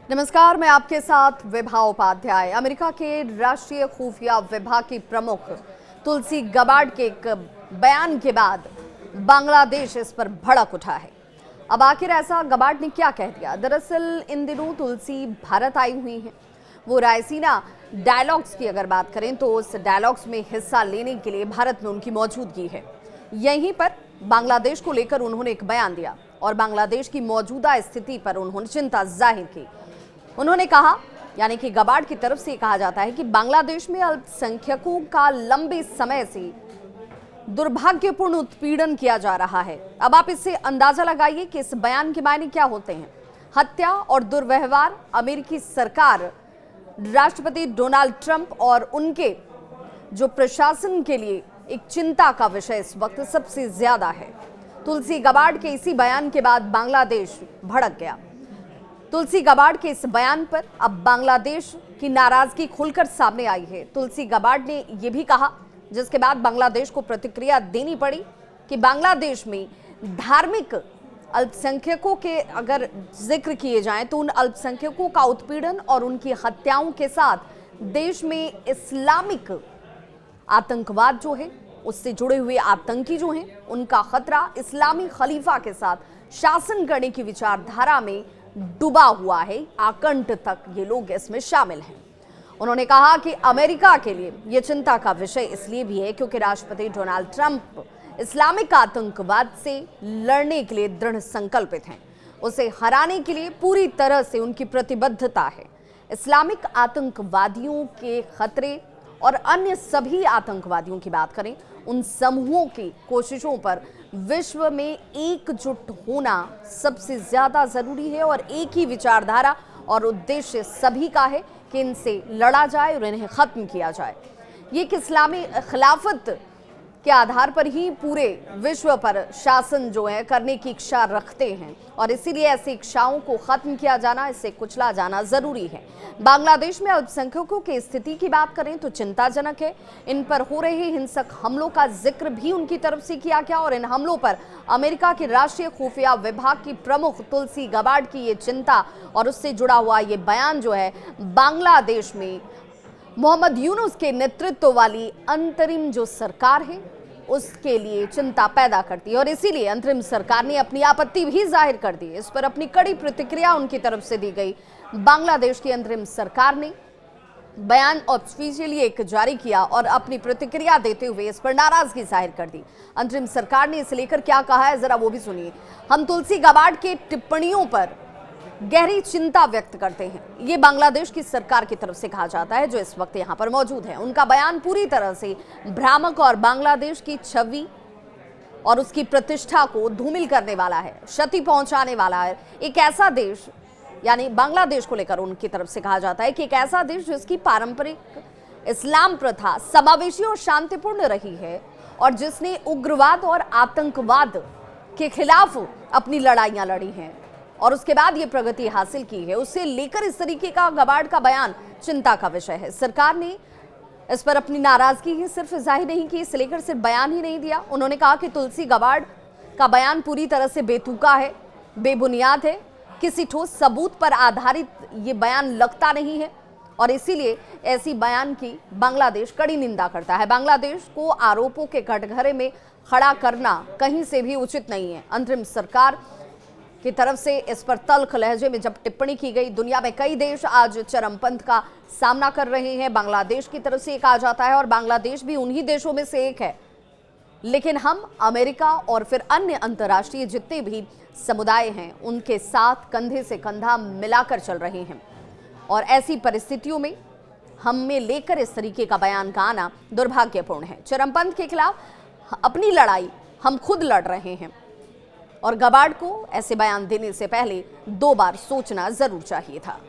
नमस्कार, मैं आपके साथ विभा उपाध्याय। अमेरिका के राष्ट्रीय खुफिया विभाग की प्रमुख तुलसी गबार्ड के एक बयान के बाद बांग्लादेश इस पर भड़क उठा है। अब आखिर ऐसा गबार्ड ने क्या कह दिया? दरअसल इन दिनों तुलसी भारत आई हुई हैं। वो रायसीना डायलॉग्स की अगर बात करें तो उस डायलॉग्स में हिस्सा लेने के लिए भारत में उनकी मौजूदगी है। यहीं पर बांग्लादेश को लेकर उन्होंने एक बयान दिया और बांग्लादेश की मौजूदा स्थिति पर उन्होंने चिंता जाहिर की। उन्होंने कहा, यानी कि गबार्ड की तरफ से कहा जाता है कि बांग्लादेश में अल्पसंख्यकों का लंबे समय से दुर्भाग्यपूर्ण उत्पीड़न किया जा रहा है। अब आप इससे अंदाजा लगाइए कि इस बयान के मायने क्या होते हैं। हत्या और दुर्व्यवहार अमेरिकी सरकार, राष्ट्रपति डोनाल्ड ट्रंप और उनके जो प्रशासन के लिए एक चिंता का विषय इस वक्त सबसे ज्यादा है। तुलसी गबार्ड के इसी बयान के बाद बांग्लादेश भड़क गया। तुलसी गबार्ड के इस बयान पर अब बांग्लादेश की नाराजगी खुलकर सामने आई है। तुलसी गबार्ड ने यह भी कहा, जिसके बाद बांग्लादेश को प्रतिक्रिया देनी पड़ी कि बांग्लादेश में धार्मिक अल्पसंख्यकों के अगर जिक्र किए जाएं तो उन अल्पसंख्यकों का उत्पीड़न और उनकी हत्याओं के साथ देश में इस्लामिक आतंकवाद जो है, उससे जुड़े हुए आतंकी जो हैं, उनका खतरा इस्लामी खलीफा के साथ शासन करने की विचारधारा में डूबा हुआ है। आकंठ तक ये लोग इसमें शामिल हैं। उन्होंने कहा कि अमेरिका के लिए यह चिंता का विषय इसलिए भी है क्योंकि राष्ट्रपति डोनाल्ड ट्रंप इस्लामिक आतंकवाद से लड़ने के लिए दृढ़ संकल्पित हैं। उसे हराने के लिए पूरी तरह से उनकी प्रतिबद्धता है। इस्लामिक आतंकवादियों के खतरे और अन्य सभी आतंकवादियों की बात करें, उन समूहों की कोशिशों पर विश्व में एकजुट होना सबसे ज्यादा जरूरी है और एक ही विचारधारा और उद्देश्य सभी का है कि इनसे लड़ा जाए और इन्हें खत्म किया जाए। ये कि इस्लामी खिलाफत के आधार पर ही पूरे विश्व पर शासन जो है करने की इच्छा रखते हैं और इसीलिए ऐसी इच्छाओं को खत्म किया जाना, इससे कुचला जाना जरूरी है। बांग्लादेश में अल्पसंख्यकों की स्थिति की बात करें तो चिंताजनक है। इन पर हो रहे हिंसक हमलों का जिक्र भी उनकी तरफ से किया गया और इन हमलों पर अमेरिका के राष्ट्रीय खुफिया विभाग की प्रमुख तुलसी गबार्ड की ये चिंता और उससे जुड़ा हुआ ये बयान जो है बांग्लादेश में मोहम्मद यूनुस के नेतृत्व वाली अंतरिम जो सरकार है उसके लिए चिंता पैदा करती है और इसीलिए अंतरिम सरकार ने अपनी आपत्ति भी जाहिर कर दी। इस पर अपनी कड़ी प्रतिक्रिया उनकी तरफ से दी गई। बांग्लादेश की अंतरिम सरकार ने बयान ऑफिशियली एक जारी किया और अपनी प्रतिक्रिया देते हुए इस पर नाराजगी जाहिर कर दी। अंतरिम सरकार ने इसे लेकर क्या कहा है, जरा वो भी सुनिए। हम तुलसी गबार्ड के टिप्पणियों पर गहरी चिंता व्यक्त करते हैं, ये बांग्लादेश की सरकार की तरफ से कहा जाता है जो इस वक्त यहाँ पर मौजूद है। उनका बयान पूरी तरह से भ्रामक और बांग्लादेश की छवि और उसकी प्रतिष्ठा को धूमिल करने वाला है, क्षति पहुंचाने वाला है। एक ऐसा देश, यानी बांग्लादेश को लेकर उनकी तरफ से कहा जाता है कि एक ऐसा देश जिसकी पारंपरिक इस्लाम प्रथा समावेशी और शांतिपूर्ण रही है और जिसने उग्रवाद और आतंकवाद के खिलाफ अपनी लड़ाइयां लड़ी हैं और उसके बाद ये प्रगति हासिल की है, उसे लेकर इस तरीके का गबार्ड का बयान चिंता का विषय है। सरकार ने इस पर अपनी नाराजगी ही सिर्फ जाहिर नहीं की, इसे लेकर सिर्फ बयान ही नहीं दिया। उन्होंने कहा कि तुलसी गबार्ड का बयान पूरी तरह से बेतुका है, बेबुनियाद है, किसी ठोस सबूत पर आधारित ये बयान लगता नहीं है और इसीलिए ऐसी बयान की बांग्लादेश कड़ी निंदा करता है। बांग्लादेश को आरोपों के कटघरे में खड़ा करना कहीं से भी उचित नहीं है। अंतरिम सरकार की तरफ से इस पर तल्ख लहजे में जब टिप्पणी की गई, दुनिया में कई देश आज चरमपंथ का सामना कर रहे हैं। बांग्लादेश की तरफ से ये कहा जाता है और बांग्लादेश भी उन्हीं देशों में से एक है, लेकिन हम अमेरिका और फिर अन्य अंतर्राष्ट्रीय जितने भी समुदाय हैं उनके साथ कंधे से कंधा मिलाकर चल रहे हैं और ऐसी परिस्थितियों में हमें लेकर इस तरीके का बयान का आना दुर्भाग्यपूर्ण है। चरमपंथ के खिलाफ अपनी लड़ाई हम खुद लड़ रहे हैं और गबार्ड को ऐसे बयान देने से पहले 2 बार सोचना जरूर चाहिए था।